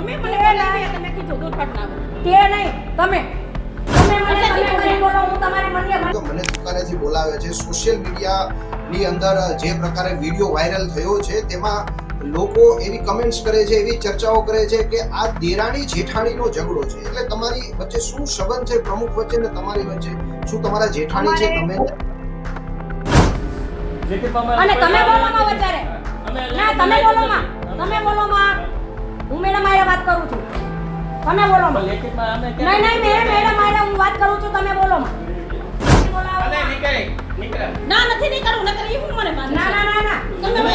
તમે મને બોલાવી તમે કીધું દુર્ઘટના તે નહીં તમે મને બોલો હું તમારી મને તુકારેથી બોલાવે છે. સોશિયલ મીડિયાની અંદર જે પ્રકારે વિડીયો વાયરલ થયો છે તેમાં લોકો એવી કમેન્ટ્સ કરે છે, એવી ચર્ચાઓ કરે છે કે આ દેરાણી જેઠાણીનો ઝઘડો છે. એટલે તમારી વચ્ચે શું સંબંધ છે પ્રમુખ વચ્ચે ને તમારી વચ્ચે? શું તમારા જેઠાણી છે તમે? અને તમે બોલો માં વધારે ના તમે બોલો માં હું મેડમ આરે વાત કરું છું. તમે બોલો માં નહીં મેડમ આરે હું વાત કરું છું. તમે બોલો માં ના નથી નહીં કરું નકર ઈ હું મને માન ના તમે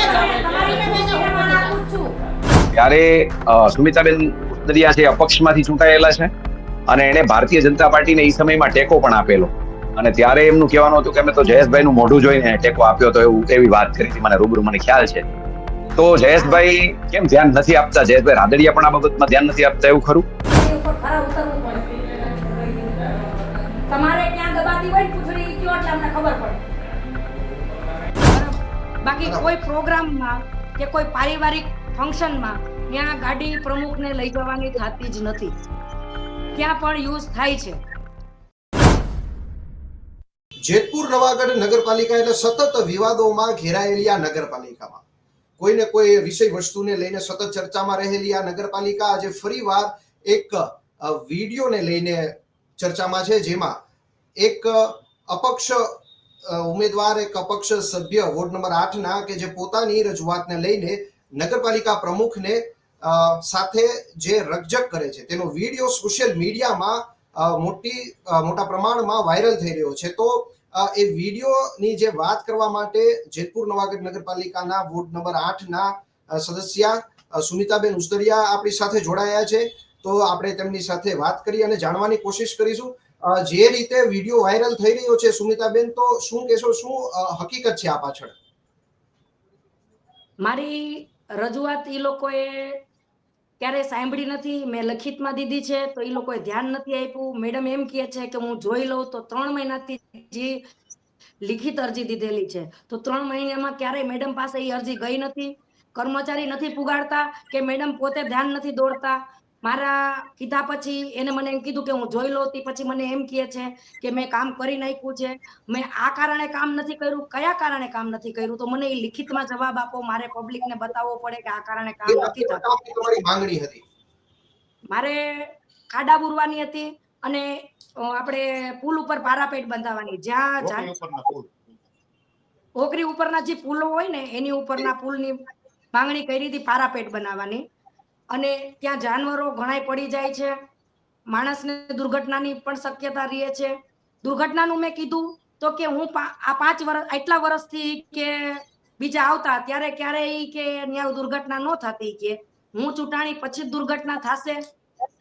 ત્યારે સુમિતાબેન ઉસ્તરિયા છે અપક્ષમાંથી ચૂંટાયેલા છે અને એને ભારતીય જનતા પાર્ટીને એ સમયમાં ટેકો પણ આપેલો અને ત્યારે એમનું કહેવાનું હતું કે અમે તો જયેશભાઈનું મોઢું જોઈને ટેકો આપ્યો તો એવી વાત કરી હતી મને રૂબરૂ મને ખ્યાલ છે. તો જયેશભાઈ કેમ ધ્યાન નથી આપતા? જયેશભાઈ રાદડિયા પણ આ બાબતમાં ધ્યાન નથી આપતા એવું ખરું? તમારે ક્યાં દબાતી હોય પૂછડી કયો એટલે અમને ખબર પડે. બાકી કોઈ પ્રોગ્રામમાં કે કોઈ પારિવારિક ફંક્શનમાં ત્યાં ગાડી પ્રમુખને લઈ જવાની થતી જ નથી. ત્યાં પણ યુઝ થાય છે. જેતપુર નવાગઢ નગરપાલિકા એટલે સતત વિવાદોમાં ઘેરાયેલી આ નગરપાલિકામાં કોઈને કોઈ વિષય વસ્તુને લઈને સતત ચર્ચામાં રહેલી આ નગરપાલિકા આજે ફરીવાર એક વિડીયોને લઈને ચર્ચામાં છે, જેમાં એક અપક્ષ ઉમેદવાર, એક અપક્ષ સભ્ય વોર્ડ નંબર 8 ના કે જે પોતાની રજૂઆતને લઈને નગરપાલિકા પ્રમુખને સાથે જે રકઝક કરે છે તેનો વિડીયો સોશિયલ મીડિયામાં મોટા પ્રમાણમાં વાયરલ થઈ રહ્યો છે. તો એ વિડીયોની જે વાત કરવા માટે જેતપુર નવાગઢ નગરપાલિકાના વોર્ડ નંબર 8 ના સદસ્ય સુમિતાબેન ઉસ્તરિયા આપણી સાથે જોડાયા છે. તો આપણે તેમની સાથે વાત કરી અને જાણવાની કોશિશ કરીશું જે રીતે વિડીયો વાયરલ થઈ રહ્યો છે. સુમિતાબેન, તો શું કહેશો, શું હકીકત છે આ પાછળ? મારી રજૂઆત એ લોકોએ ક્યારે સાંભળી નથી. મેં લખિતમાં દીધી છે તો એ લોકોએ ધ્યાન નથી આપ્યું. મેડમ એમ કહે છે કે હું જોઈ લઉં. તો 3 મહિનાથી જે લિખિત અરજી દીધેલી છે તો 3 મહિનામાં ક્યારેય મેડમ પાસે એ અરજી ગઈ નથી. કર્મચારી નથી પુગાડતા કે મેડમ પોતે ધ્યાન નથી દોડતા. મારા કીધા પછી એને મને એમ કીધું કે હું જોઈ લઉં. પછી મને એમ કહે છે કે મેં કામ કરી નાખ્યું છે. મેં આ કારણે કામ નથી કર્યું. કયા કારણે કામ નથી કર્યું તો મને એ લિખિતમાં જવાબ આપો. મારે પબ્લિકને બતાવવો પડે કે આ કારણે કામ નથી થતું. તમારી માંગણી હતી? મારે ખાડા બુરવાની હતી અને આપણે પુલ ઉપર પારાપેટ બંધાવવાની. જ્યાં ઓકરી ઉપરના જે પુલો હોય ને એની ઉપરના પુલની માંગણી કરી હતી, પારાપેટ બનાવવાની. અને ત્યાં જાનવરો ઘણાય પડી જાય છે. માણસને દુર્ઘટનાની પણ શક્યતા રહે છે. દુર્ઘટનાનું મેં કીધું તો કે હું આ 5 વર્ષ આટલા વર્ષથી કે બીજા આવતા ત્યારે ક્યારેય કે ત્યાં દુર્ઘટના ન થતી કે હું ચૂંટાણી પછી દુર્ઘટના થશે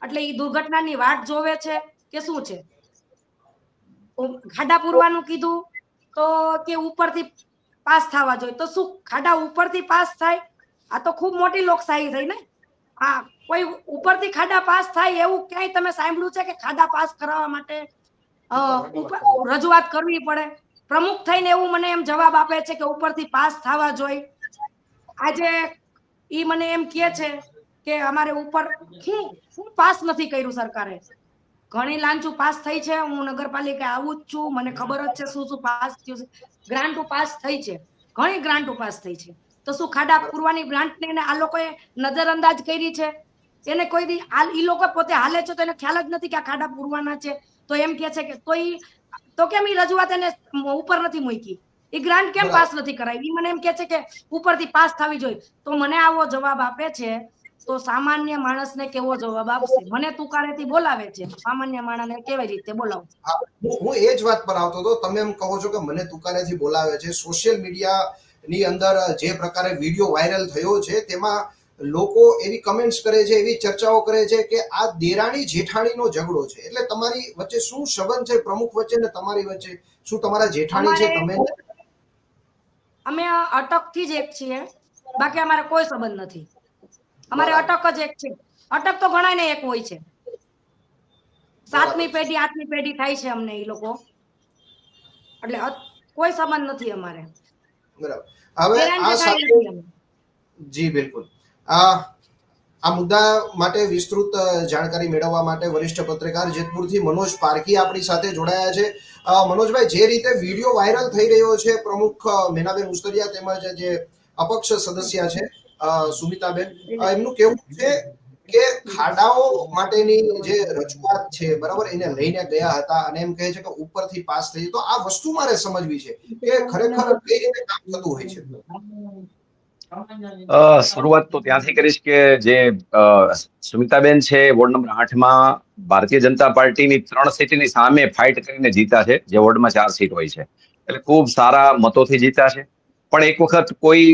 એટલે એ દુર્ઘટનાની વાટ જોવે છે કે શું છે. ખાડા પૂરવાનું કીધું તો કે ઉપરથી પાસ થવા જોઈએ. તો શું ખાડા ઉપરથી પાસ થાય? આ તો ખૂબ મોટી લોકશાહી થઈ ને. હા, કોઈ ઉપરથી ખાડા પાસ થાય એવું ક્યાંય તમે સાંભળ્યું છે કે ખાડા પાસ કરાવવા માટે રજૂઆત કરવી પડે? પ્રમુખ થઈને એવું મને એમ જવાબ આપે છે કે ઉપરથી પાસ થવા જોઈએ. આજે ઈ મને એમ કહે છે કે અમારે ઉપર શું પાસ નથી કર્યું સરકારે. ઘણી લાંચું પાસ થઈ છે. હું નગરપાલિકા આવું જ છું, મને ખબર જ છે શું પાસ થયું છે. ગ્રાન્ટ પાસ થઈ છે, ઘણી ગ્રાન્ટ પાસ થઈ છે. તો શું ખાડા પૂરવાની ગ્રાન્ટને આ લોકોએ નજરઅંદાજ કરી છે? એને કોઈ દી ઈ લોકો પોતે હાલે છે તો એને ખ્યાલ જ નથી કે આ ખાડા પૂરવાના છે. તો એમ કે છે કે તો કેમ ઈ રજૂઆત એને ઉપર નથી મૂકી? એ ગ્રાન્ટ કેમ પાસ નથી કરાવી? મને એમ કે છે કે ઉપરથી પાસ થવી જોઈએ. તો મને આવો જવાબ આપે છે તો સામાન્ય માણસને કેવો જવાબ આપશે? મને તુકારેથી બોલાવે છે, સામાન્ય માણસને કેવી રીતે બોલાવું? હું એ જ વાત પર આવતો હતો. તમે એમ કહો છો કે મને તુકારેથી બોલાવે છે. સોશિયલ મીડિયાની અંદર જે પ્રકારે વિડીયો વાયરલ થયો છે તેમાં લોકો એવી કમેન્ટ્સ કરે છે, એવી ચર્ચાઓ કરે છે કે આ દેરાણી જેઠાણીનો ઝઘડો છે. એટલે તમારી વચ્ચે શું સંબંધ છે પ્રમુખ વચ્ચે ને તમારી વચ્ચે? શું તમારા જેઠાણી છે તમે? અમે અટકથી જ એક છીએ, બાકી અમારે કોઈ સંબંધ નથી. અમારે અટક જ એક છે. અટક તો ઘણા ને એક હોય છે. 7મી પેઢી 8મી પેઢી થાય છે અમને એ લોકો. એટલે કોઈ સંબંધ નથી અમારે. બરાબર. હવે આ સાથે જી બિલકુલ આ મુદ્દા માટે વિસ્તૃત જાણકારી મેળવવા માટે વરિષ્ઠ પત્રકાર જેતપુરથી મનોજ પારકી આપણી સાથે જોડાયા છે. મનોજભાઈ, જે રીતે વિડીયો વાયરલ થઈ રહ્યો છે પ્રમુખ મેનાબેન ઉસ્તરિયા તેમજ જે અપક્ષ સદસ્ય છે સુમિતાબેન, એમનું કેવું છે કે ખાડાઓ માટેની જે રજૂઆત છે બરાબર એને લઈને ગયા હતા અને એમ કહે છે કે ઉપરથી પાસ થઈ. તો આ વસ્તુ મારે સમજવી છે કે ખરેખર કઈ રીતે કામ થતું હોય છે. શરૂઆત તો ત્યાંથી કરીશ કે જે સુમિતાબેન છે વોર્ડ નંબર 8 માં ભારતીય જનતા પાર્ટીની 3 સીટની સામે ફાઇટ કરીને જીતા છે, જે વોર્ડમાં 4 સીટ હોય છે, એટલે ખૂબ સારા મતોથી જીતા છે. પણ એક વખત કોઈ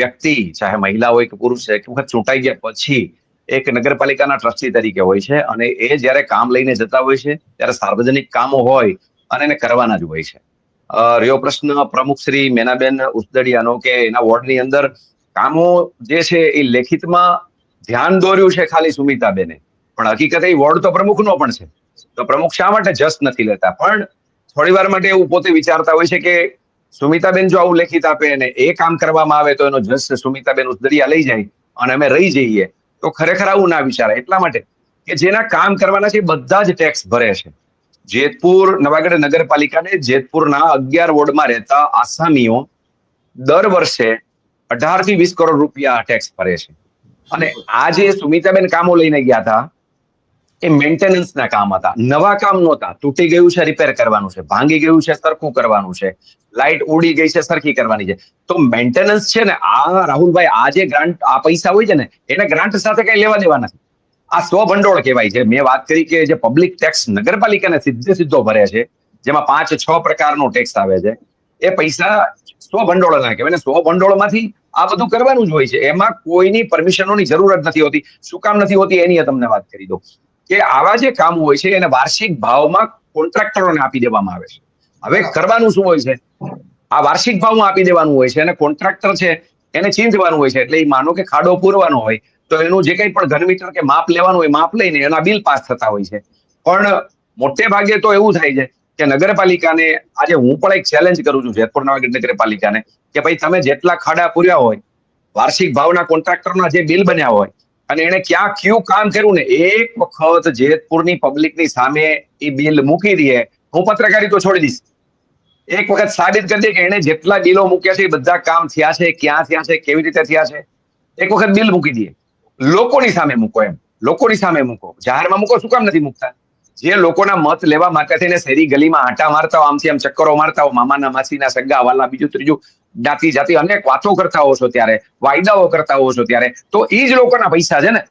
વ્યક્તિ, ચાહે મહિલા હોય કે પુરુષ, એક વખત ચૂંટાઈ ગયા પછી એક નગરપાલિકાના ટ્રસ્ટી તરીકે હોય છે અને એ જ્યારે કામ લઈને જતા હોય છે ત્યારે સાર્વજનિક કામો હોય અને એને કરવાના જ હોય છે. રહ્યો પ્રશ્ન પ્રમુખ શ્રી મેનાબેન ઉસદડિયાનો કે એના વોર્ડની અંદર કામો જે છે એ લેખિતમાં ધ્યાન દોર્યું છે ખાલી સુમિતાબેને, પણ હકીકતે એ વોર્ડ તો પ્રમુખનો પણ છે. તો પ્રમુખ શા માટે જસ નથી લેતા? પણ થોડી વાર માટે એવું પોતે વિચારતા હોય છે કે સુમિતાબેન જો આવું લેખિત આપે અને એ કામ કરવામાં આવે તો એનો જસ સુમિતાબેન ઉસદડિયા લઈ જાય અને અમે રહી જઈએ. તો ખરેખર આવું ના વિચારે. એટલા માટે કે જેના કામ કરવાના છે બધા જ ટેક્સ ભરે છે. જેતપુર નવાગઢ નગરપાલિકાને જેતપુરના 11 વોર્ડમાં રહેતા આસામીઓ દર વર્ષે 18 થી 20 કરોડ રૂપિયા ટેક્સ ભરે છે. અને આ જે સુમિતાબેન કામો લઈને ગયા હતા એ મેન્ટેનન્સના કામ હતા, નવા કામ નહોતા. તૂટી ગયું છે રિપેર કરવાનું છે, ભાંગી ગયું છે સરખું કરવાનું છે, લાઇટ ઉડી ગઈ છે સરખી કરવાની છે. તો મેન્ટેનન્સ છે ને, આ રાહુલભાઈ, આ જે ગ્રાન્ટ, આ પૈસા હોય છે ને, એને ગ્રાન્ટ સાથે કઈ લેવા દેવા નથી. આ સ્વભંડોળ કહેવાય છે. મેં વાત કરી કે જે પબ્લિક ટેક્સ નગરપાલિકાને સીધો ભરે છે, જેમાં 5-6 પ્રકારનો ટેક્સ આવે છે, એ પૈસા સ્વભંડોળ ના કહેવાય. અને સ્વભંડોળમાંથી આ બધું કરવાનું જ હોય છે. એમાં કોઈની પરમિશનોની જરૂર જ નથી હોતી. શું કામ નથી હોતી એની તમને વાત કરી દઉં કે આવા જે કામ હોય છે એને વાર્ષિક ભાવમાં કોન્ટ્રાક્ટરોને આપી દેવામાં આવે છે. હવે કરવાનું શું હોય છે? આ વાર્ષિક ભાવમાં આપી દેવાનું હોય છે અને કોન્ટ્રાક્ટર છે એને ચીંધવાનું હોય છે. એટલે એ માનો કે ખાડો પૂરવાનો હોય તો એનું જે કંઈ પણ ઘનમીટર કે માપ લેવાનું હોય, માપ લઈને એના બિલ પાસ થતા હોય છે. પણ મોટે ભાગે તો એવું થાય છે કે નગરપાલિકાને, આજે હું પણ એક ચેલેન્જ કરું છું જેતપુર નવાગઢ નગરપાલિકાને, કે ભાઈ તમે જેટલા ખાડા પૂર્યા હોય, વાર્ષિક ભાવના કોન્ટ્રાક્ટરના જે બિલ બન્યા હોય અને એને ક્યાં કયું કામ કર્યું ને, એક વખત જેતપુરની પબ્લિકની સામે એ બિલ મૂકી દે, હું પત્રકારી તો છોડી દઈશ, એક વખત સાબિત કરી દે કે એને જેટલા બિલો મૂક્યા છે એ બધા કામ થયા છે, ક્યાં થયા છે, કેવી રીતે થયા છે, એક વખત બિલ મૂકી દે. લોકોની સામે મૂકો, એમ લોકોની સામે મૂકો, જાહેરમાં મૂકો. શું કામ નથી મૂકતા? જે લોકોના મત લેવા માટે થઈને શેરી ગલીમાં આંટા મારતા હો, આમથી આમ ચક્કરો મારતા હો, મામાના માસીના સગા વાલા બીજું ત્રીજું જાતિ જાતિ અનેક વાતો કરતા હો છો ત્યારે, વાયદાઓ કરતા હો છો ત્યારે, તો એ જ લોકોના પૈસા છે ને.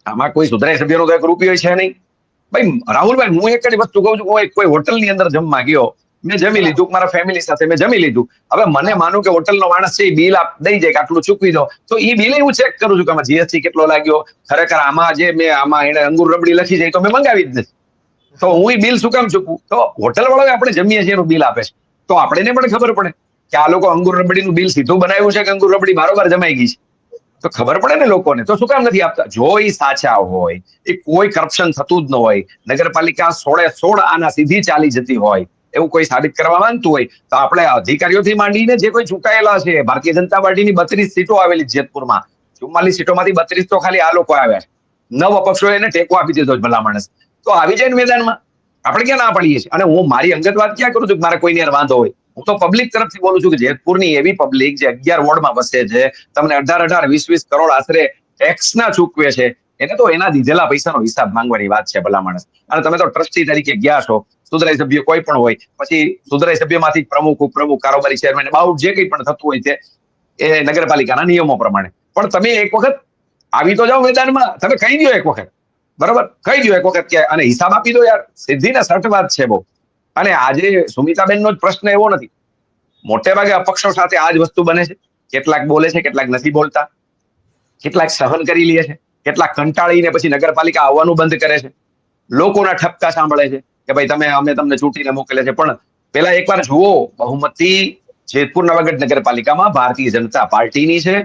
આમાં કોઈ સુધરાય સભ્યનો તો 1 રૂપિયો છે નહીં. ભાઈ રાહુલભાઈ, હું એક જ વસ્તુ કહું છું, હું કોઈ હોટલની અંદર જમવા ગયો, મેં જમી લીધું, મારા ફેમિલી સાથે મેં જમી લીધું. હવે મને માનું કે હોટલનો માણસ છે એ બિલ દઈ જાય કે આટલું ચૂકવી દો, તો એ બિલ હું ચેક કરું છું કે આમાં જીએસટી કેટલો લાગ્યો, ખરેખર આમાં જે મેં આમાં એને અંગુર રબડી લખી જાય તો મેં મંગાવી જ નથી. તો હું એ બિલ શું કામ ચૂકવું? તો હોટલ વાળા આપણે જમીએ છીએ એનું બિલ આપે છે, તો આપણે પણ ખબર પડે કે આ લોકો અંગુર રબડીનું બિલ સીધું બનાવ્યું છે કે અંગુર રબડી બારોબાર જમાઈ ગઈ છે, તો ખબર પડે ને લોકોને. તો શું કામ નથી આપતા? જો એ સાચા હોય, એ કોઈ કરપ્શન થતું જ ન હોય, નગરપાલિકા 16 આના સીધી ચાલી જતી હોય, એવું કોઈ સાબિત કરવા માંગતું હોય તો આપણે અધિકારીઓથી માંડીને જે કોઈ ચૂંટાયેલા છે, ભારતીય જનતા પાર્ટીની 32 સીટો આવેલી જેતપુરમાં, 44 સીટોમાંથી 32 તો ખાલી આ લોકો આવ્યા છે. 9 અપક્ષોએ એને ટેકો આપી દીધો છે ભલા માણસ. તો આવી જાય ને મેદાનમાં, આપણે ક્યાં ના પાડીએ છીએ? અને હું મારી અંગત વાત ક્યાં કરું છું કે મારે કોઈની યાર વાંધો હોય? હું તો પબ્લિક તરફથી બોલું છું કે જેતપુરની એવી પબ્લિક જે 11 વોર્ડમાં વસે છે, તમને 18-18, 20-20 કરોડ આશરે ટેક્સના ચૂકવે છે, એને તો એના દીધેલા પૈસાનો હિસાબ માંગવાની વાત છે ભલા માણસ. અને તમે તો ટ્રસ્ટી તરીકે ગયા છો, સુધરાઈ સભ્ય કોઈ પણ હોય, પછી સુધરાઈ સભ્યમાંથી પ્રમુખ, ઉપપ્રમુખ, કારોબારી ચેરમેન, બાઉટ જે કંઈ પણ થતું હોય તે એ નગરપાલિકાના નિયમો પ્રમાણે. પણ તમે એક વખત આવી તો જાઓ મેદાનમાં, તમે કહી દો એક વખત, બરોબર, કહી દો એક વખત કે અને હિસાબ આપી દો યાર. સીધી ને સટ વાત છે બહુ. અને આજે સુમિતાબેનનો જ પ્રશ્ન એવો નથી, મોટે ભાગે અપક્ષો સાથે આ જ વસ્તુ બને છે. કેટલાક બોલે છે, કેટલાક નથી બોલતા, કેટલાક સહન કરી લે છે, કેટલાક કંટાળીને પછી નગરપાલિકા આવવાનું બંધ કરે છે, લોકોના ઠપકા સાંભળે છે કે ભાઈ અમે તમને ચૂંટીને મોકલે છે. પણ પેલા એકવાર જુઓ, બહુમતી જેતપુર નવાગઢ નગરપાલિકામાં ભારતીય જનતા પાર્ટીની છે.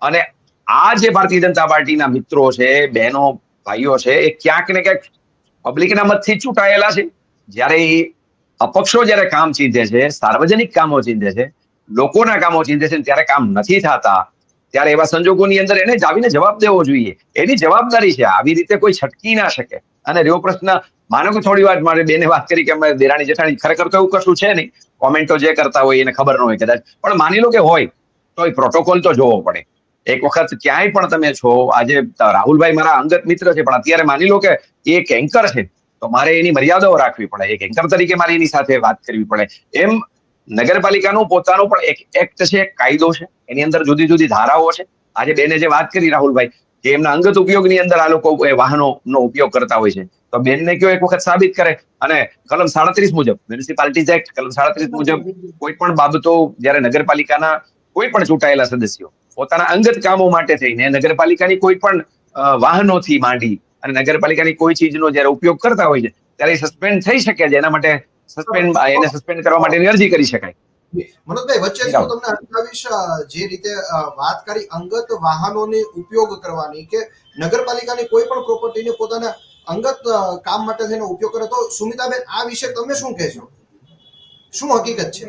અને આ જે ભારતીય જનતા પાર્ટીના મિત્રો છે, બહેનો, ભાઈઓ છે, એ ક્યાંક ને ક્યાંક પબ્લિકના મતથી ચૂંટાયેલા છે. જ્યારે અપક્ષો જ્યારે કામ ચીંધે છે, સાર્વજનિક કામો ચીંધે છે, લોકોના કામો ચીંધે છે, ત્યારે કામ નથી થતા, ત્યારે એવા સંજોગોની અંદર એને જ આવીને જવાબ દેવો જોઈએ. એની જવાબદારી છે. આવી રીતે કોઈ છટકી ના શકે. અને રહ્યો પ્રશ્ન, માનો કે થોડી વાર મારે બેને વાત કરી કે અમે દેરાણી જેઠાણી, ખરેખર તો એવું કશું છે નહીં. કોમેન્ટો જે કરતા હોય એને ખબર ન હોય કદાચ, પણ માની લો કે હોય તો એ પ્રોટોકોલ તો જોવો પડે. એક વખત ક્યાંય પણ તમે છો, આજે રાહુલભાઈ મારા અંગત મિત્ર છે, પણ અત્યારે માની લો કે એ એક એન્કર છે, તો મારે એની મર્યાદાઓ રાખવી પડે. એક એન્કર તરીકે મારે એની સાથે વાત કરવી પડે. એમ નગરપાલિકાનું પોતાનું પણ એક એક્ટ છે, એક કાયદો છે, એની અંદર જુદી જુદી ધારાઓ છે. આજે બેને જે વાત કરી રાહુલભાઈ કે એમના અંગત ઉપયોગની અંદર આ લોકો વાહનોનો ઉપયોગ કરતા હોય છે, તો બેનને કયો એક વખત સાબિત કરે. અને કલમ 37 મુજબ, મ્યુનિસિપાલિટીઝ એક્ટ કલમ 37 મુજબ કોઈ પણ બાબતો જ્યારે નગરપાલિકાના કોઈ પણ ચૂંટાયેલા સદસ્યો પોતાના અંગત કામો માટે થઈને નગરપાલિકાની કોઈ પણ વાહનોથી માંડી અને નગરપાલિકાની કોઈ ચીજનો જ્યારે ઉપયોગ કરતા હોય છે, ત્યારે સસ્પેન્ડ થઈ શકે છે. એના માટે એને સસ્પેન્ડ કરવા માટેની અરજી કરી શકાય. મનોજભાઈ, વચ્ચે હું તમને અટકાવીશ. જે રીતે વાત કરી અંગત વાહનોની ઉપયોગ કરવાની, કે નગરપાલિકાની કોઈ પણ પ્રોપર્ટીને પોતાના અંગત કામ માટે થઈને ઉપયોગ કરે, તો સુમિતાબેન આ વિશે તમે શું કહેશો? શું હકીકત છે?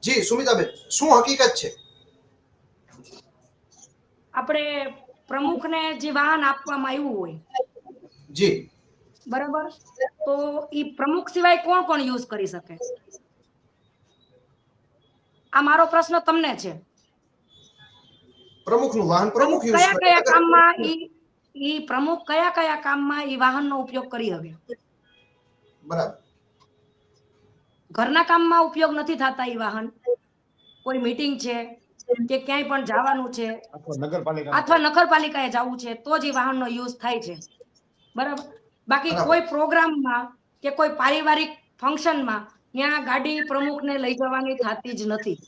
જી સુમિતાબેન, શું હકીકત છે? આપણે પ્રમુખને જે વાહન આપવામાં આવ્યું હોય, જી બરાબર, તો ઈ પ્રમુખ સિવાય કોણ કોણ યુઝ કરી શકે? આ મારો પ્રશ્ન તમને છે. પ્રમુખનું વાહન પ્રમુખ યુઝ કયા કરે, કયા કામમાં ઈ પ્રમુખ કયા કયા કામમાં ઈ વાહનનો ઉપયોગ કરી શકે? બરાબર. ઘરના કામમાં ઉપયોગ નથી થતા ઈ વાહન. કોઈ મીટિંગ છે કે ક્યાંય પણ જવાનું છે અથવા નગરપાલિકાએ જવું છે તો જ ઈ વાહનનો યુઝ થાય છે, બરાબર. બાકી કોઈ પ્રોગ્રામમાં કે કોઈ પારિવારિક ફંક્શનમાં ત્યાં ગાડી પ્રમુખને લઈ જવાની થતી જ નથી.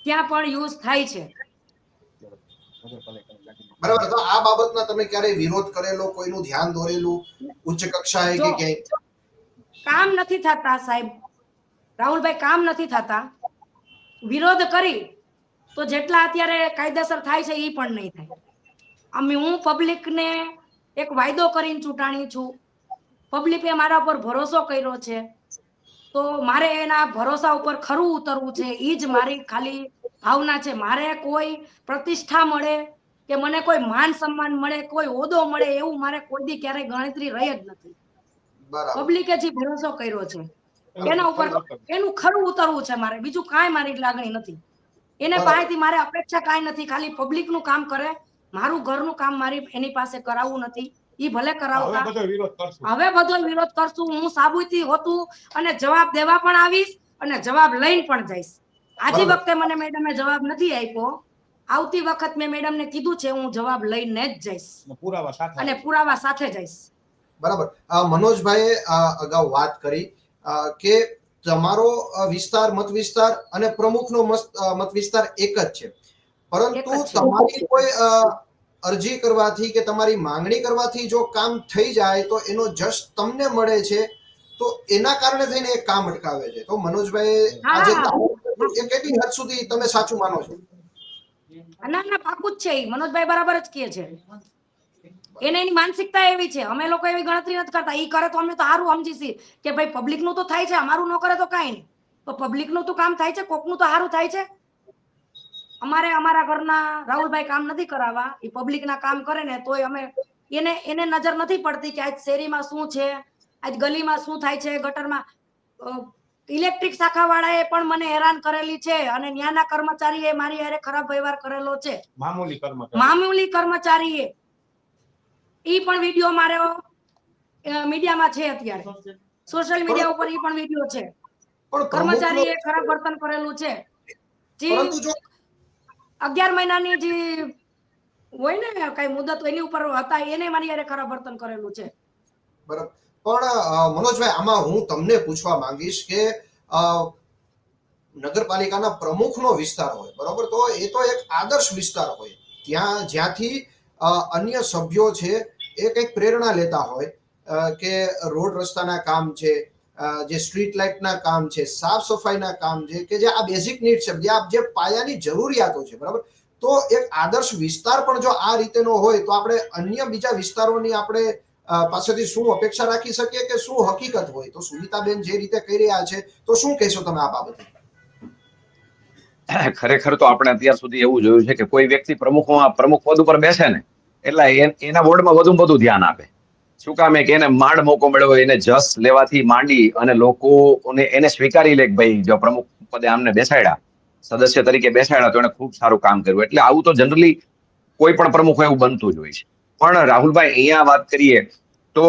ત્યાં પણ યુઝ થાય છે. બરાબર. તો આ બાબતમાં તમે ક્યારે વિરોધ કરેલો, કોઈનું ધ્યાન દોરેલું ઉચ્ચ કક્ષાએ કે ક્યાંય? કામ નથી થતા સાહેબ, રાહુલભાઈ, કામ નથી થતા. વિરોધ કરી તો જેટલા અત્યારે કાયદેસર થાય છે એ પણ નહીં થાય. હું પબ્લિકને એક વાયદો કરીને ચૂંટાણી છું. પબ્લિકે મારા પર ભરોસો કર્યો છે, તો મારે એના ભરોસા ઉપર ખરું ઉતરવું છે. એ જ મારી ખાલી ભાવના છે. મારે કોઈ પ્રતિષ્ઠા મળે કે મને કોઈ માન સન્માન મળે, કોઈ હોદ્દો મળે, એવું મારે કોઈ દી ક્યારેય ગણતરી રહી જ નથી. પબ્લિકે જે ભરોસો કર્યો છે એના ઉપર એનું ખરું ઉતરવું છે મારે. બીજું કાંઈ મારી લાગણી નથી. એને પાસેથી મારે અપેક્ષા કાંઈ નથી. ખાલી પબ્લિક નું કામ કરે, મારું ઘરનું કામ મારી એની પાસે કરાવવું નથી. ઈ ભલે કરાવતા. હવે બધો વિરોધ કરશું. હું સાબિતી હોતું અને જવાબ દેવા પણ આવીશ અને જવાબ લઈને પણ જઈશ. આજી વખતે મને મેડમે જવાબ નથી આપ્યો. આવતી વખત મેં મેડમને કીધું છે હું જવાબ લઈને જ જઈશ અને પુરાવા સાથે જઈશ. બરાબર. મનોજભાઈએ અગાઉ વાત કરી કે તમારો વિસ્તાર, મત વિસ્તાર અને પ્રમુખનો મત વિસ્તાર એક જ છે, પરંતુ તમારી કોઈ અરજી કરવાથી કે તમારી માંગણી કરવાથી જો કામ થઈ જાય તો એનો જશ તમને મળે છે, તો એના કારણે થઈને એ કામ અટકાવે છે. તો મનોજભાઈ આજે એ કેટલી હદ સુધી તમે સાચું માનો છો? ના ના, પાકું જ છે. મનોજભાઈ બરાબર જ કહે છે. એને એની માનસિકતા એવી છે. અમે લોકો એવી ગણતરી નથી કરતા. ઈ કરે તો અમે તો સારું સમજીશી કે ભાઈ પબ્લિક નું તો થાય છે, અમારું ન કરે તો કાંઈ નહીં. તો પબ્લિક નું તો કામ થાય છે, કોક નું તો સારું થાય છે. અમારે અમારા ઘરના રાહુલભાઈ કામ નથી કરાવવા. એ પબ્લિક ના કામ કરે ને તોય અમે એને નજર નથી પડતી કે આજ શેરીમાં શું છે, આજ ગલીમાં શું થાય છે, ગટરમાં. ઇલેક્ટ્રિક શાખા વાળાએ પણ મને હેરાન કરેલી છે અને ન્યાના કર્મચારીએ મારી હારે ખરાબ વ્યવહાર કરેલો છે. મામૂલી કર્મચારીએ ઈ પણ વિડીયો મારો મીડિયામાં છે, અત્યારે સોશિયલ મીડિયા ઉપર ઈ પણ વિડીયો છે. કર્મચારીએ ખરાબ વર્તન કરેલું છે. જે 11 મહિનાની જે હોય ને કઈ મુદત એની ઉપર હતા, એને મારી હારે ખરાબ વર્તન કરેલું છે. બરાબર. પણ મનોજભાઈ, આમાં હું તમને પૂછવા માંગીશ કે નગરપાલિકાના પ્રમુખનો વિસ્તાર હોય, બરોબર, તો એ તો એક આદર્શ વિસ્તાર હોય. ત્યાં જ્યાંથી અન્ય સભ્યો છે એ કંઈક પ્રેરણા લેતા હોય કે રોડ રસ્તાના કામ છે, જે સ્ટ્રીટ લાઇટના કામ છે, સાફ સફાઈના કામ છે, કે જે આ બેઝિક નીડ છે, જે પાયાની જરૂરિયાતો છે, બરાબર. તો એક આદર્શ વિસ્તાર પણ જો આ રીતેનો હોય તો આપણે અન્ય બીજા વિસ્તારોની આપણે પાસેથી શું અપેક્ષા રાખી શકીએ કે શું હકીકત હોય? તો સુનિતાબેન જે રીતે કહી રહ્યા છે, તો શું કહેશો તમે આ બાબતે? ખરેખર તો આપણે અત્યાર સુધી એવું જોયું છે કે કોઈ વ્યક્તિ પ્રમુખ પદ ઉપર બેસે ને એટલે એના બોર્ડમાં વધુ ધ્યાન આપે. શું કામ કે એને માંડ મોકો મળ્યો એને જસ લેવાથી માંડી અને લોકોને એને સ્વીકારી લે કે ભાઈ જો પ્રમુખ પદે આમને બેસાડ્યા, સદસ્ય તરીકે બેસાડ્યા તો એને ખૂબ સારું કામ કર્યું. એટલે આવું તો જનરલી કોઈ પણ પ્રમુખ એવું બનતું જ હોય છે. પણ રાહુલભાઈ અહીંયા વાત કરીએ તો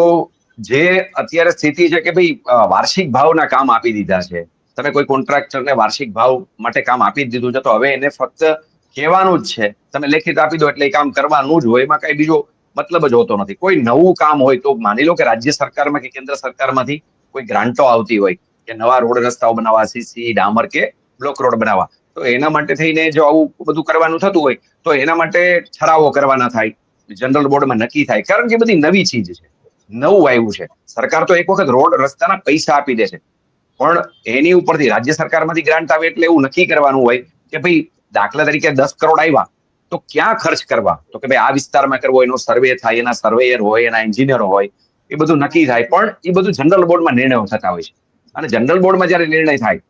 જે અત્યારે સ્થિતિ છે કે ભાઈ વાર્ષિક ભાવના કામ આપી દીધા છે. તમે કોઈ કોન્ટ્રાક્ટરને વાર્ષિક ભાવ માટે કામ આપી જ દીધું છે તો હવે એને ફક્ત કહેવાનું જ છે, તમે લેખિત આપી દો એટલે એ કામ કરવાનું જ હોય, એમાં કઈ બીજો મતલબ જ હોતો નથી. કોઈ નવું કામ હોય તો માની લો કે રાજ્ય સરકારમાં કે કેન્દ્ર સરકારમાંથી કોઈ ગ્રાન્ટો આવતી હોય કે નવા રોડ રસ્તાઓ બનાવવા, સીસી ડામર કે બ્લોક રોડ બનાવવા, તો એના માટે થઈને જો આવું બધું કરવાનું થતું હોય તો એના માટે ઠરાવો કરવાના થાય, જનરલ બોર્ડમાં નક્કી થાય, કારણ કે બધી નવી ચીજ છે, નવું આવ્યું છે. સરકાર તો એક વખત રોડ રસ્તાના પૈસા આપી દે છે, પણ એની ઉપરથી રાજ્ય સરકારમાંથી ગ્રાન્ટ આવે એટલે એવું નક્કી કરવાનું હોય કે ભાઈ દાખલા તરીકે 10 કરોડ આવ્યા તો ક્યાં ખર્ચ કરવા, તો કે ભાઈ આ વિસ્તારમાં કરવો, એનો સર્વે થાય, એના સર્વેયર હોય, એના એન્જિનિયરો હોય, એ બધું નક્કી થાય. પણ એ બધું જનરલ બોર્ડમાં નિર્ણયો થતા હોય છે અને જનરલ બોર્ડમાં જયારે નિર્ણય થાય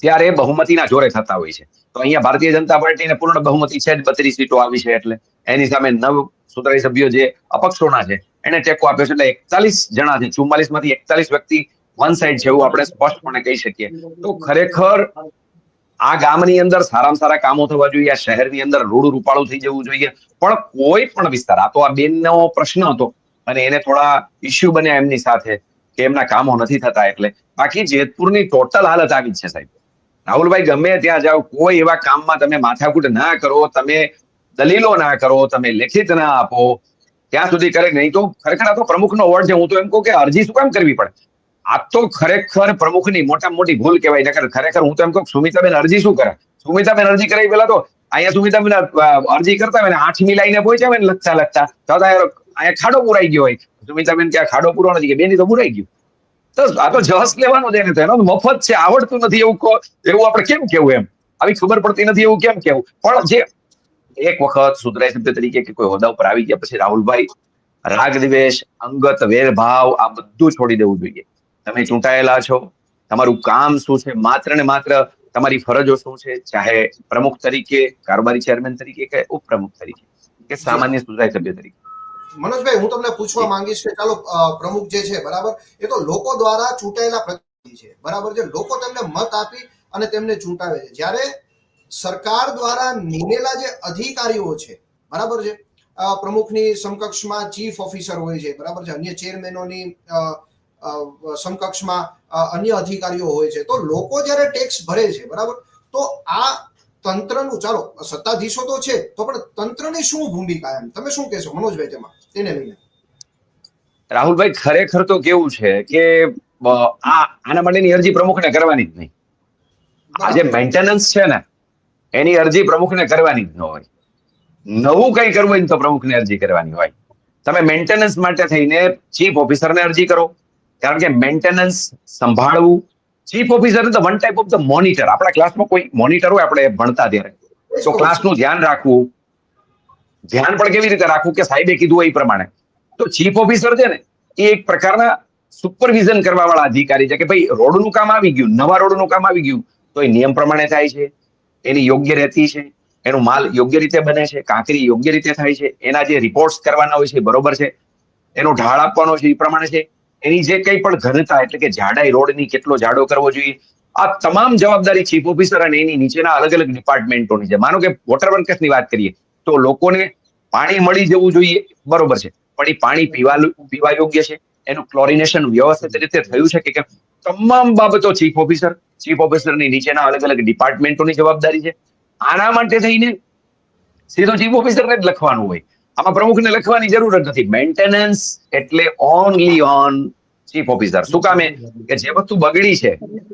ત્યારે બહુમતીના જોરે થતા હોય છે. તો અહીંયા ભારતીય જનતા પાર્ટીને પૂર્ણ બહુમતી છે જ, 32 સીટો આવી છે એટલે એની સામે 9 સુધારી સભ્યો જે અપક્ષોના છે એને ટેકો આપ્યો છે, એટલે 41 જણા છે, 44 માંથી 41 વ્યક્તિ વન સાઈડ છે એવું આપણે સ્પષ્ટપણે કહી શકીએ. તો ખરેખર આ ગામની અંદર સારામાં સારા કામો થવા જોઈએ, આ શહેરની અંદર રૂડ રૂપાળું થઈ જવું જોઈએ. પણ કોઈ પણ વિસ્તાર, આ તો આ બેનનો પ્રશ્ન હતો અને એને થોડા ઇસ્યુ બન્યા એમની સાથે કે એમના કામો નથી થતા, એટલે બાકી જેતપુરની ટોટલ હાલત આવી જ છે સાહેબ. રાહુલભાઈ ગમે ત્યાં જાઓ, કોઈ એવા કામમાં તમે માથાકૂટ ના કરો, તમે દલીલો ના કરો, તમે લેખિત ના આપો ત્યાં સુધી કરે નહીં તો ખરેખર આ તો પ્રમુખનો વોર્ડ છે. હું તો એમ કહું કે અરજી શું કામ કરવી પડે? આ તો ખરેખર પ્રમુખની મોટામાં મોટી ભૂલ કહેવાય. ખરેખર હું તો એમ કહું સુમિતાબેન અરજી શું કરે? સુમિતાબેન અરજી કરી પેલા તો અહીંયા સુમિતાબેન અરજી કરતા હોય ને 8મી લાઈને પહોંચ્યા હોય ને લખતા તો અહીંયા ખાડો પુરાઈ ગયો હોય. સુમિતાબેન કે આ ખાડો પૂરો નથી, કે બેની તો પુરાઈ ગયું. તો આ તો જસ લેવાનો છે ને, એનો મફત છે, આવડતું નથી એવું આપણે કેમ કેવું? એમ આવી ખબર પડતી નથી એવું કેમ કેવું? પણ જે એક વખત સુધરાય સભ્ય તરીકે કે કોઈ હોદ્દા ઉપર આવી ગયા પછી રાહુલભાઈ રાગ દ્વેષ, અંગત વેરભાવ આ બધું છોડી દેવું જોઈએ. તમે ચૂંટાયેલા છો, તમારું કામ શું છે, માત્ર ને માત્ર તમારી ફરજો શું છે, ચાહે પ્રમુખ તરીકે, કારોબારી ચેરમેન તરીકે કે ઉપપ્રમુખ તરીકે કે સામાન્ય સુધારાય સભ્ય તરીકે. મનોજભાઈ, હું તમને પૂછવા માંગીશ કે ચાલો પ્રમુખ જે છે બરાબર, એ તો લોકો દ્વારા ચૂંટાયેલા પ્રતિનિધિ છે બરાબર છે, લોકો તેમને મત આપી અને તેમને ચૂંટાવે છે. જ્યારે સરકાર દ્વારા નિમેલા જે અધિકારીઓ છે બરાબર છે, પ્રમુખની સમકક્ષમાં ચીફ ઓફિસર હોય છે બરાબર છે, અન્ય ચેરમેનોની સમકક્ષમાં અન્ય અધિકારીઓ હોય છે, તો લોકો જ્યારે ટેક્સ ભરે છે બરાબર, તો આ તંત્રનું, ચાલો સત્તાધીશો તો છે તો પણ તંત્રની શું ભૂમિકા, એમ તમે શું કહેશો મનોજભાઈ તેમાં, તેને લઈને? રાહુલભાઈ ખરેખર તો કેવું છે કે આના માટેની અરજી પ્રમુખને કરવાની જ નહીં. આ જે મેન્ટેનન્સ છે ને એની અરજી પ્રમુખને કરવાની જ ન હોય. નવું કઈ કરવું હોય તો પ્રમુખને અરજી કરવાની હોય. તમે મેન્ટેનન્સ માટે થઈને ચીફ ઓફિસરને અરજી કરો, કારણ કે મેન્ટેનન્સ સંભાળવું, ચીફ ઓફિસર તો one type of the monitor. આપણા ક્લાસમાં કોઈ મોનિટર હોય આપણે ભણતા ત્યારે, તો ક્લાસનું ધ્યાન રાખવું, ધ્યાન પણ કેવી રીતે રાખવું કે સાહેબે કીધું હોય એ પ્રમાણે. તો ચીફ ઓફિસર છે ને એ એક પ્રકારના સુપરવિઝન કરવા વાળા અધિકારી છે કે ભાઈ રોડનું કામ આવી ગયું, નવા રોડનું કામ આવી ગયું તો એ નિયમ પ્રમાણે થાય છે, એની યોગ્ય રહેતી છે, એનો માલ યોગ્ય રીતે બને છે, કાંકરી યોગ્ય રીતે થાય છે, એના જે રિપોર્ટ્સ કરવાના હોય છે બરોબર છે, એનો ઢાળ આપવાનો છે એ પ્રમાણે છે, એની જે કંઈ પણ ઘનતા એટલે કે જાડાઈ રોડની કેટલો જાડો કરવો જોઈએ, આ તમામ જવાબદારી ચીફ ઓફિસર અને એની નીચેના અલગ અલગ ડિપાર્ટમેન્ટોની છે. માનો કે વોટર વર્કર્સની વાત કરીએ તો લોકોને પાણી મળી જવું જોઈએ બરોબર છે, પણ એ પાણી પીવા યોગ્ય છે, એનું ક્લોરિનેશન વ્યવસ્થિત રીતે થયું છે કે કેમ, તમામ બાબતો ચીફ ઓફિસરની નીચેના અલગ અલગ ડિપાર્ટમેન્ટોની જવાબદારી છે. આના માટે થઈને સીધો ચીફ ઓફિસરને જ લખવાનું હોય, આમાં પ્રમુખને લખવાની જરૂર જ નથી. મેન્ટેનન્સ એટલે ઓનલી ઓન ચીફ ઓફિસર. શું કામ? કે જે વસ્તુ બગડી છે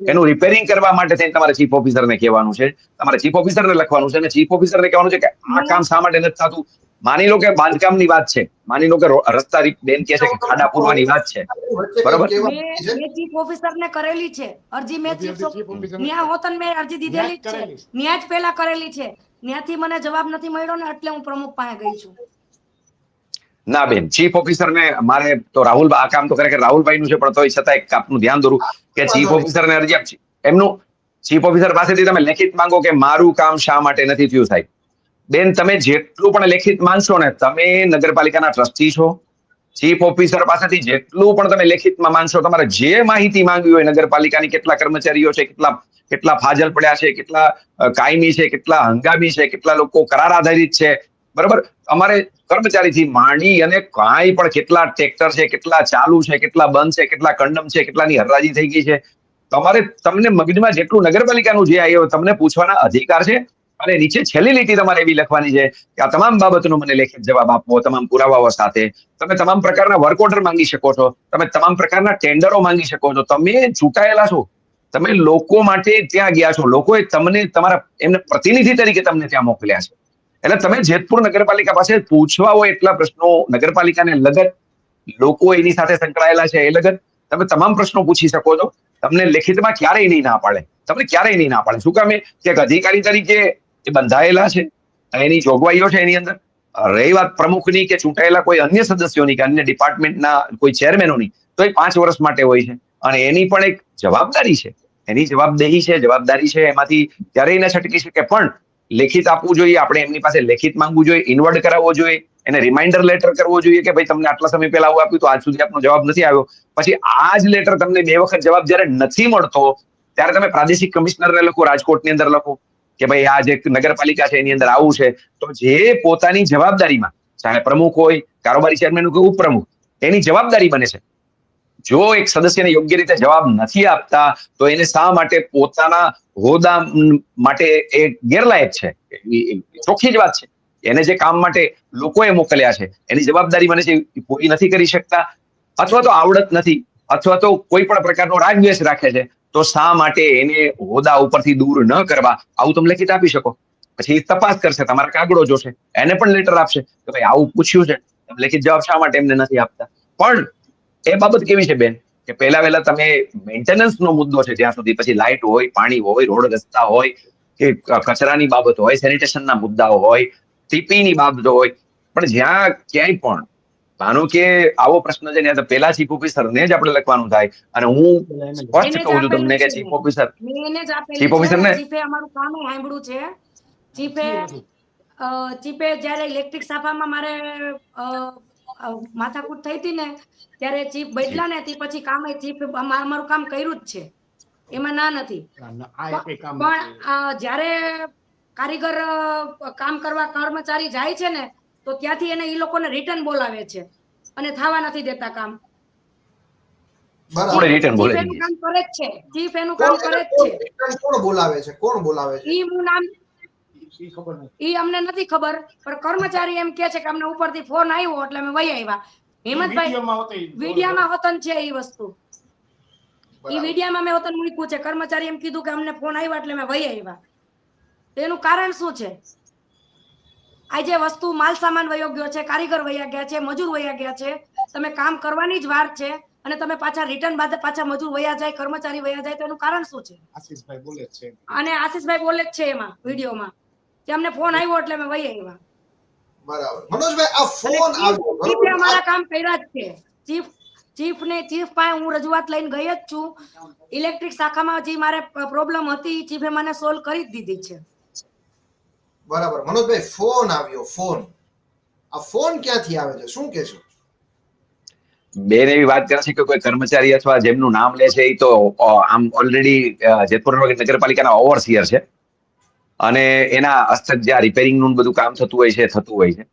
એનું રિપેરિંગ કરવા માટે થઈને તમારે ચીફ ઓફિસરને કહેવાનું છે, તમારે ચીફ ઓફિસરને લખવાનું છે અને ચીફ ઓફિસરને કહેવાનું છે કે આ કામ શા માટે નથી થતું. માની લો કે બાંધકામની વાત છે, માની લો કે રસ્તા બેન કહે છે કે ખાડા પૂરવાની વાત છે બરોબર, મેં ચીફ ઓફિસરને કરેલી છે અરજી, મેં ન્યા હોતન મેં અરજી દીધેલી જ છે, ન્યા જ પહેલા કરેલી છે, ત્યાંથી મને જવાબ નથી મળ્યો ને એટલે હું પ્રમુખ પાસે ગઈ છું. ના બેન, ચીફ ઓફિસરને મારે તો રાહુલ આ કામ તો ખરેખર રાહુલભાઈનું છે, પણ તોય છતાં એક આપનું ધ્યાન દોરું કે ચીફ ઓફિસરને અરજી આપશે, એમનું ચીફ ઓફિસર પાસેથી તમે લેખિત માંગો કે મારું કામ શા માટે નથી થયું સાહેબ. બેન તમે જેટલું પણ લેખિત માંગશો ને, તમે નગરપાલિકાના ટ્રસ્ટી છો, ચીફ ઓફિસર પાસેથી જેટલું પણ તમે લેખિતમાં માંગશો, તમારે જે માહિતી માંગવી હોય નગરપાલિકાની, કેટલા કર્મચારીઓ છે, કેટલા ફાજલ પડ્યા છે, કેટલા કાયમી છે, કેટલા હંગામી છે, કેટલા લોકો કરાર આધારિત છે, બરાબર, અમારે કર્મચારીથી માંડી અને કાંઈ પણ કેટલા ટ્રેક્ટર છે, કેટલા ચાલુ છે, કેટલા બંધ છે, કેટલા કંડમ છે, કેટલાની હરાજી થઈ ગઈ છે, તમને મગજમાં જેટલું નગરપાલિકાનું જે આવ્યું તમને પૂછવાના અધિકાર છે. અને નીચે છેલ્લી લીટી તમારે એવી લખવાની છે કે આ તમામ બાબતનો મને લેખિત જવાબ આપવો, તમામ પુરાવાઓ સાથે. તમે તમામ પ્રકારના વર્ક ઓર્ડર માંગી શકો છો, તમે તમામ પ્રકારના ટેન્ડરો માંગી શકો છો. તમે ચૂંટાયેલા છો, તમે લોકો માટે ત્યાં ગયા છો, લોકોએ તમને તમારા એમને પ્રતિનિધિ તરીકે તમને ત્યાં મોકલ્યા છે. એટલે તમે જેતપુર નગરપાલિકા પાસે પૂછવા હોય એટલા પ્રશ્નો નગરપાલિકાને લગત, લોકો એની સાથે સંકળાયેલા છે એ લગત તમે તમામ પ્રશ્નો પૂછી શકો છો. તમને લેખિતમાં ક્યારેય નહીં ના પાડે, તમને ક્યારેય નહીં ના પાડે. શું કામે કે અધિકારી તરીકે એ બંધાયેલા છે, એની જોગવાઈઓ છે એની અંદર. રહી વાત પ્રમુખની કે ચૂંટાયેલા કોઈ અન્ય સદસ્યોની કે અન્ય ડિપાર્ટમેન્ટના કોઈ ચેરમેનોની, તો એ 5 વર્ષ માટે હોય છે અને એની પણ એક જવાબદારી છે, એની જવાબદેહી છે, જવાબદારી છે, એમાંથી ક્યારેય ન છટકી શકે. પણ લેખિત આપવું જોઈએ, આપણે એમની પાસે લેખિત માંગવું જોઈએ, ઇન્વર્ટ કરાવવો જોઈએ, એને રિમાઇન્ડર લેટર કરવો જોઈએ કે ભાઈ તમને આટલા સમય પહેલા આવું આપ્યું તો આજ સુધી આપનો જવાબ નથી આવ્યો. પછી આ જ લેટર તમને 2 વખત જવાબ જ્યારે નથી મળતો ત્યારે તમે પ્રાદેશિક કમિશનરને લખો, રાજકોટની અંદર લખો કે ભાઈ આ જે નગરપાલિકા છે એની અંદર આવું છે. તો જે પોતાની જવાબદારીમાં, ચાહે પ્રમુખ હોય, કારોબારી ચેરમેન હોય, ઉપપ્રમુખ, એની જવાબદારી બને છે. જો એક સદસ્યને યોગ્ય રીતે જવાબ નથી આપતા તો એને શા માટે પોતાના હોદ્દા માટે એ ગેરલાયક છે, ચોખ્ખી જ વાત છે. એને જે કામ માટે લોકોએ મોકલ્યા છે એની જવાબદારી બને છે, પૂરી નથી કરી શકતા, અથવા તો આવડત નથી, અથવા તો કોઈ પણ પ્રકારનો રાગદ્વેષ રાખે છે, તો શા માટે એને હોદ્દા ઉપરથી દૂર ન કરવા, આવું તમે લેખિત આપી શકો. પછી તપાસ કરશે, તમારા કાગળો જોશે, એને પણ લેટર આપશે કે ભાઈ આવું પૂછ્યું છે, લેખિત જવાબ શા માટે એમને નથી આપતા. પણ એ બાબત કેવી છે બેન કે પહેલા વહેલા તમે મેન્ટેનન્સનો મુદ્દો છે જ્યાં સુધી, પછી લાઇટ હોય, પાણી હોય, રોડ રસ્તા હોય, કે કચરાની બાબત હોય, સેનિટેશનના મુદ્દાઓ હોય, ટીપીની બાબતો હોય, પણ જ્યાં ક્યાંય પણ માનો કે આવો પ્રશ્ન છે ને, પહેલા ચીફ ઓફિસરને જ આપણે લખવાનું થાય. અને હું સ્પષ્ટ એને જ કહું છું આપેલું તમને કે છે, ચીફ ઓફિસર, મેં એને જ આપેલી ચીફ છે. ઓફિસરને ચીફે અમારું કામ સાંભળ્યું છે. ચીફે જ્યારે ઇલેક્ટ્રિક સાફામાં મારે માથાકૂટ થઈ હતી ને, ત્યારે ચીફ બદલા ને તે પછી કામ ચીફ અમારું કામ કર્યું જ છે, એમાં ના નથી. પણ જ્યારે કારીગર કામ કરવા કર્મચારી જાય છે ને, તો ત્યાંથી એને એ લોકોને રિટર્ન બોલાવે છે અને થવા નથી દેતા કામ. બરાબર. રિટર્ન ચીફ બોલાવી એનું દઈએ કામ કરે જ છે, ચીફ એનું કામ કરે જ છે. કોણ બોલાવે છે, કોણ બોલાવે છે? ઈ હું નામ ઈ અમને નથી ખબર, પણ કર્મચારી એમ કે છે કે અમને ઉપરથી ફોન આવ્યો એટલે અમે વહી આવ્યા. હેમંતભાઈ વિડિયામાં હોતન છે ઈ વસ્તુ, ઈ વિડિયામાં મેં હોતન મૂક્યું છે. કર્મચારી એમ કીધું કે અમને ફોન આવ્યો એટલે અમે વહી આવ્યા. તેનું કારણ શું છે? આજે વસ્તુ માલ સામાન વયો ગયો છે, કારીગર વયા ગયા છે, મજૂર વયા ગયા છે, તમે કામ કરવાની જ વાર છે અને તમે પાછા રિટર્ન બાદ પાછા મજૂર વયા જાય, કર્મચારી વયા જાય, તો એનું કારણ શું છે? આશીષભાઈ બોલે છે, અને આશીષભાઈ બોલે જ છે એમાં વિડીયોમાં કે અમને ફોન આવ્યો એટલે અમે વહી આવ્યા. બરાબર. મનોજભાઈ, આ ફોન આવ્યો ચીફે બરોબર, અમારા કામ કર્યા જ છે. ચીફ પાસે હું રજૂઆત લઈને ગઈ જ છું. ઇલેક્ટ્રિક શાખામાં જે મારે પ્રોબ્લેમ હતી ચીફે મને સોલ્વ કરી જ દીધી છે. બરાબર. મનોજભાઈ, ફોન આવ્યો, ફોન. આ ફોન ક્યાંથી આવે છે, શું કે છે? બેન એવી વાત કરે છે કે કોઈ કર્મચારી અથવા જેમનું નામ લે છે એ તો આમ ઓલરેડી જેતપુર નગરપાલિકાના ઓવરસીયર છે અને એના હસ્તક જ્યાં રિપેરિંગનું બધું કામ થતું હોય છે થતું હોય છે.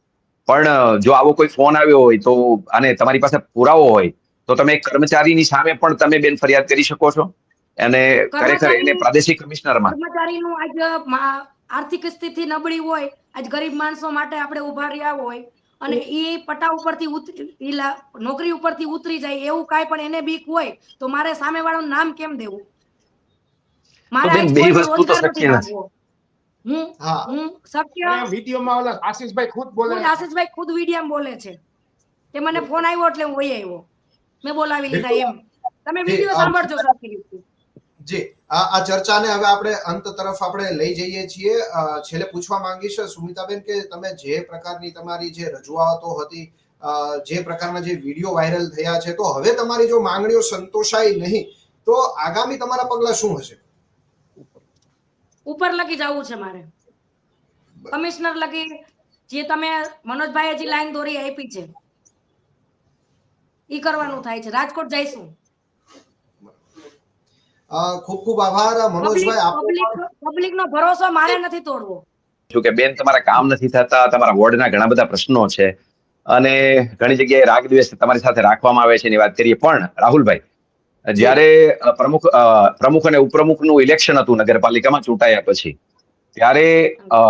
પણ જો આવો કોઈ ફોન આવ્યો હોય તો અને તમારી પાસે પુરાવો હોય તો તમે કર્મચારીની સામે પણ તમે બેન ફરિયાદ કરી શકો છો અને ખરેખર એને પ્રાદેશિક કમિશનરમાં. કર્મચારીનું આજ આર્થિક સ્થિતિ નબળી હોય, આજ ગરીબ માણસો માટે આપણે ઉભા રહ્યા હોય અને એ પટા ઉપરથી નોકરી ઉપરથી ઉતરી જાય એવું કાંઈ પણ એને બીક હોય તો મારે સામેવાળાનું નામ કેમ દેવું? મારે આજ બે કોઈનો વસ્તુ તો રોજગાર નથી શક્ય નથી. ભાગવો. હું શક્ય વિડીયોમાં ઓલા આશીષભાઈ ખુદ બોલે, આશીષભાઈ ખુદ વિડીયોમાં બોલે છે કે મને ફોન આવ્યો એટલે હું વહી આવ્યો, મેં બોલાવી લીધા એમ. તમે વિડીયો સાંભળજો સરખી રીતે. જી, આ ચર્ચાને હવે આપણે અંત તરફ આપણે લઈ જઈએ છીએ. છેલ્લે પૂછવા માંગીશ સુમિતાબેન કે તમે જે પ્રકારની તમારી જે રજૂઆતો હતી, જે પ્રકારના જે વિડીયો વાયરલ થયા છે, તો હવે તમારી જો માંગણીઓ સંતોષાય નહીં તો આગામી તમારા પગલા શું હશે? ઉપર લગી જવું છે મારે, કમિશનર લગી. જે તમે મનોજભાઈ હજી લાઈન દોરી આપી છે ઈ કરવાનું થાય છે. રાજકોટ જઈશું. ખૂબ ખૂબ આભાર મનોજભાઈ. પબ્લિક નો ભરોસો મારે નથી તોડવો. જો કે બેન તમારા કામ નથી થતા, તમારા વોર્ડના ઘણા બધા પ્રશ્નો છે અને ઘણી જગ્યાએ રાગ દ્વેષ તમારી સાથે રાખવામાં આવે છે એની વાત કરીએ. પણ રાહુલભાઈ, જ્યારે પ્રમુખ અને ઉપપ્રમુખનું ઇલેક્શન હતું નગરપાલિકામાં ચૂંટાયા પછી, ત્યારે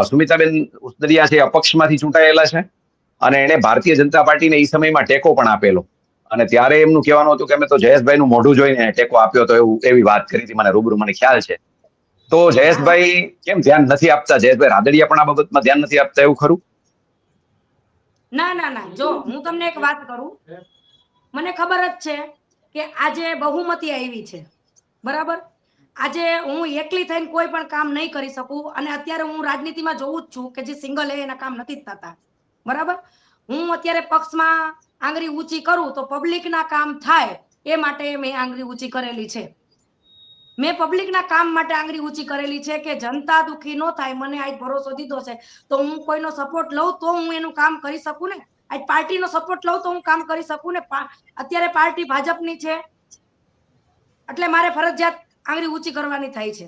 સુમિતાબેન ઉસદરિયા છે અપક્ષમાંથી ચૂંટાયેલા છે અને એને ભારતીય જનતા પાર્ટીને એ સમયમાં ટેકો પણ આપેલો. અને ત્યારે એમનું કહેવાનું હતું કે અમે તો જયેશભાઈનું મોઢું જોઈને ટેકો આપ્યો તો એવી વાત કરી હતી મને રૂબરૂ, મને ખ્યાલ છે. તો જયેશભાઈ કેમ ધ્યાન નથી આપતા? જયેશભાઈ રાદડિયા પણ આ બાબતમાં ધ્યાન નથી આપતા એવું ખરું? ના ના ના, જો હું તમને એક વાત કરું, મને ખબર જ છે કે આજે બહુમતી આવી છે, બરાબર. આજે હું એકલી થઈને કોઈ પણ કામ નહીં કરી શકું અને અત્યારે હું રાજનીતિમાં જોઉં જ છું કે જે સિંગલ એના કામ નથી થતા, બરાબર. હું અત્યારે પક્ષમાં આંગળી ઊંચી કરું તો પબ્લિકના કામ થાય એ માટે મેં આંગળી ઊંચી કરેલી છે. મેં પબ્લિકના કામ માટે આંગળી ઊંચી કરેલી છે કે જનતા દુખી ન થાય. મને આજ ભરોસો દીધો છે તો હું કોઈનો સપોર્ટ લઉં તો હું એનું કામ કરી શકું ને. આજ પાર્ટીનો સપોર્ટ લઉં તો હું કામ કરી શકું ને. અત્યારે પાર્ટી ભાજપની છે એટલે મારે ફરજિયાત આંગળી ઊંચી કરવાની થાય છે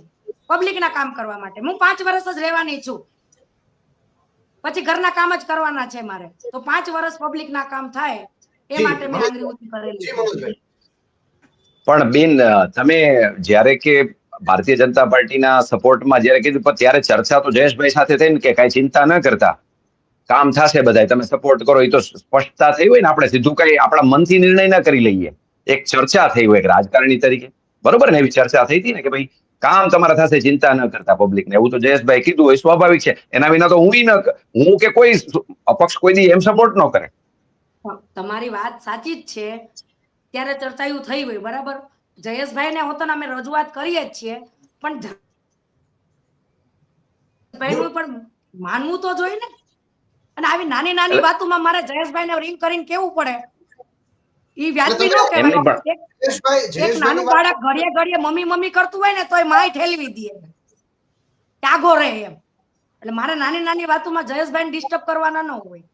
પબ્લિકના કામ કરવા માટે. હું 5 વર્ષ જ રહેવાની છું, પછી ઘરના કામ જ કરવાના છે મારે. તો 5 વર્ષ પબ્લિકના કામ થાય એ માટે મેં આંગળી ઊંચી કરેલી છે. પણ બેન, તમે જ્યારે કે ભારતીય જનતા પાર્ટીના સપોર્ટમાં જ્યારે કીધું ત્યારે ચર્ચા તો જયેશભાઈ સાથે થઈ ને કે કઈ ચિંતા ન કરતા, કામ થશે બધા, તમે સપોર્ટ કરો. એ તો સ્પષ્ટતા થઈ હોય ને, આપણે સીધું કઈ આપણા મનથી નિર્ણય ના કરી લઈએ. એક ચર્ચા થઈ હોય એક રાજકારણી તરીકે, બરોબર ને? એવી ચર્ચા થઈ હતી ને કે ભાઈ કામ તમારા થશે, ચિંતા ન કરતા પબ્લિકને. એવું તો જયેશભાઈ કીધું હોય, સ્વાભાવિક છે. એના વિના તો હું કે કોઈ અપક્ષ કોઈ દી એમ સપોર્ટ ન કરે. તમારી વાત સાચી જ છે. ત્યારે ચર્ચા એવું થઈ હોય, બરાબર. જયેશભાઈ ને હોતો અમે રજૂઆત કરીએ જ છીએ, પણ ભાઈનું પણ માનવું તો જોઈએ ને. અને આવી નાની નાની વાતોમાં મારે જયેશભાઈને રિંગ કરીને કેવું પડે, ઈ વ્યાજબી ન કહેવાય. એક નાનું બાળક ઘડિયે ઘડિયે મમ્મી મમ્મી કરતું હોય ને તોય માય ઠેલવી દે, ત્યાગો રહે એમ. એટલે મારે નાની નાની વાતોમાં જયેશભાઈને ડિસ્ટર્બ કરવાના ન હોય.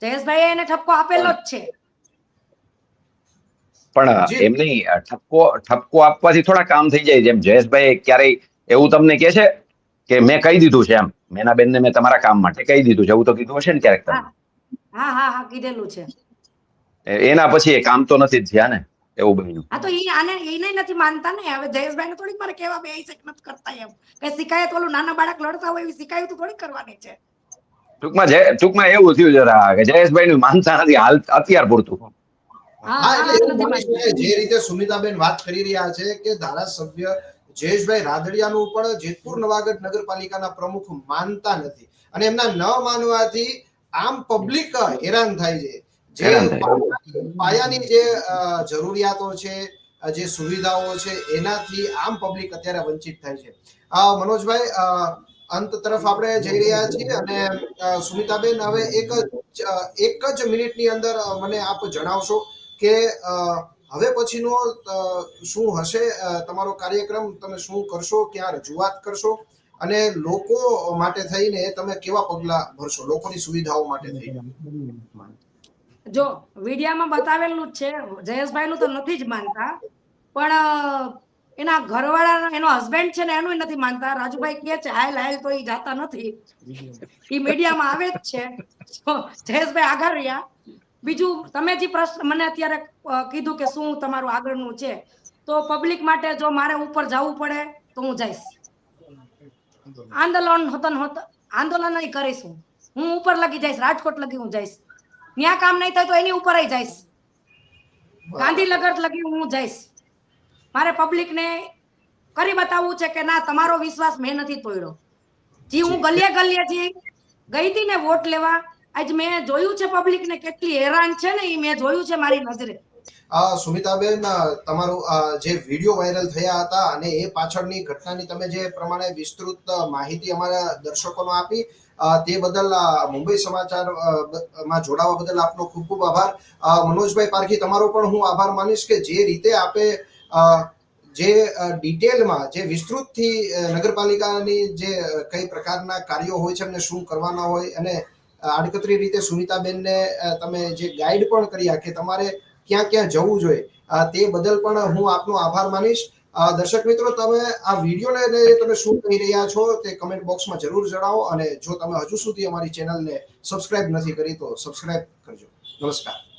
જયેશભાઈ એને ઠપકો આપેલો જ છે. પણ એમ નહીં, ઠપકો આપવાથી થોડા કામ થઈ જાય. જેમ જયેશભાઈ ક્યારેય એવું તમને કહે છે કે મેં કહી દીધું છે, એમ મેનાબેનને મેં તમારા કામ માટે કહી દીધું છે, એવું તો કીધું હશે ને ક્યારેક તમે? હા હા હા, કીધેલું છે. એના પછી એ કામ તો નથી જ થયા ને, એવું બન્યું. હા, તો એને નથી માનતા ને. હવે જયેશભાઈને થોડીક મારે કેવા બે નથી કરતા એમ કે શિકાયત ઓલું નાના બાળક લડતા હોય એવી શિકાયત થોડી કરવાની છે. ટૂંકમાં એવું થયું જરા કે જયેશભાઈ માનતા નથી હાલ અત્યાર પૂરતું. જે રીતે સુમિતાબેન વાત કરી રહ્યા છે કે ધારાસભ્ય જયેશભાઈ રાદડિયાનું પણ જેતપુર નવાગઢ નગરપાલિકાના પ્રમુખ માનતા નથી અને એમના ન માનવાથી આમ પબ્લિક હેરાન થાય છે. જે પાયાની જે જરૂરિયાતો છે, જે સુવિધાઓ છે, એનાથી આમ પબ્લિક અત્યારે વંચિત થાય છે. મનોજભાઈ, અંત તરફ આપણે જઈ રહ્યા છીએ અને સુમિતાબેન, હવે એક જ મિનિટની અંદર મને આપ જણાવશો કે હવે પછીનો શું હશે તમારો કાર્યક્રમ? તમે શું કરશો, ક્યાં રજૂઆત કરશો અને લોકો માટે થઈને તમે કેવા પગલા ભરશો, લોકોની સુવિધાઓ માટે થઈને? જો વિડિયામાં બતાવેલું જ છે, જયેશભાઈ નું તો નથી જ માનતા, પણ એના ઘરવાળા, એનો હસબન્ડ છે ને એનું નથી માનતા. રાજુભાઈ કહે છે હાલ હાલ તો એ જાતા નથી, એ મીડિયામાં આવે જ છે. જયેશભાઈ આગળ રહ્યા. બીજું, તમે જે પ્રશ્ન મને અત્યારે કીધું કે શું તમારું આગળનું છે, તો પબ્લિક માટે જો મારે ઉપર જવું પડે તો હું જઈશ. આંદોલન કરીશું. હું ઉપર લગી જઈશ, રાજકોટ લગી હું જઈશ. ત્યાં કામ નહીં થાય તો એની ઉપર જઈશ, ગાંધીનગર લગી હું જઈશ. મારે પબ્લિક ને કરી બતાવવું છે કે ના, તમારો વિશ્વાસ મેં નથી તોડ્યો. જે હું ગલીએ ગલીએ જે ગઈ હતી ને વોટ લેવા, આજ મેં જોયું છે પબ્લિક ને કેટલી હેરાન છે ને, એ મેં જોયું છે મારી નજરે. સુમિતાબેન, તમારું જે વિડીયો વાયરલ થયા હતા અને એ પાછળની ઘટનાની તમે જે પ્રમાણે વિસ્તૃત માહિતી અમારા દર્શકોને આપી, તે બદલ મુંબઈ સમાચાર માં જોડાવા બદલ આપનો ખૂબ ખૂબ આભાર. મનોજભાઈ પારખી, તમારો પણ હું આભાર માનીશ કે જે રીતે આપે જે ડિટેલમાં જે વિસ્તૃતથી નગરપાલિકાની જે કઈ પ્રકારના કાર્યો હોય છે અને શું કરવાના હોય, અને આડકતરી રીતે સુમિતાબેનને તમે જે ગાઈડ પણ કર્યા કે તમારે ક્યાં ક્યાં જવું જોઈએ, તે બદલ પણ હું આપનો આભાર માનીશ. દર્શક મિત્રો, તમે આ વિડીયોને લઈને તમે શું કહી રહ્યા છો તે કમેન્ટ બોક્સમાં જરૂર જણાવો, અને જો તમે હજુ સુધી અમારી ચેનલને સબસ્ક્રાઇબ નથી કરી તો સબસ્ક્રાઇબ કરજો. નમસ્કાર.